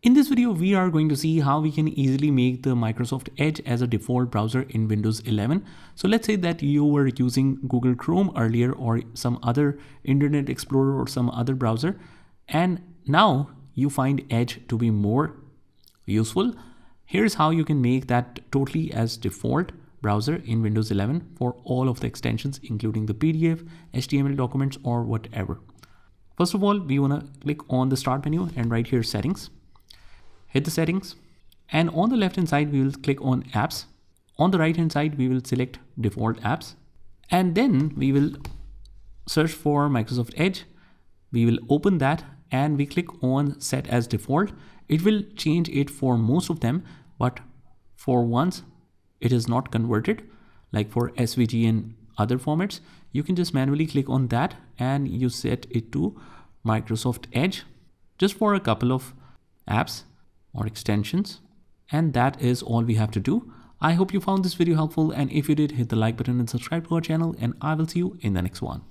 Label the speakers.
Speaker 1: In this video, we are going to see how we can easily make the Microsoft Edge as a default browser in Windows 11. So let's say that you were using Google Chrome earlier or some other Internet Explorer or some other browser, and now you find Edge to be more useful. Here's how you can make that totally as default browser in Windows 11 for all of the extensions, including the PDF, HTML documents, or whatever. First of all, we want to click on the start menu and right here settings. Hit the settings, and on the left hand side we will click on apps. On the right hand side we will select default apps, and then we will search for Microsoft Edge. We will open that and we click on set as default. It will change it for most of them, but for once it is not converted, like for SVG and other formats, you can just manually click on that and you set it to Microsoft Edge just for a couple of apps or extensions, and that is all we have to do. I hope you found this video helpful, and if you did, hit the like button and subscribe to our channel, and I will see you in the next one.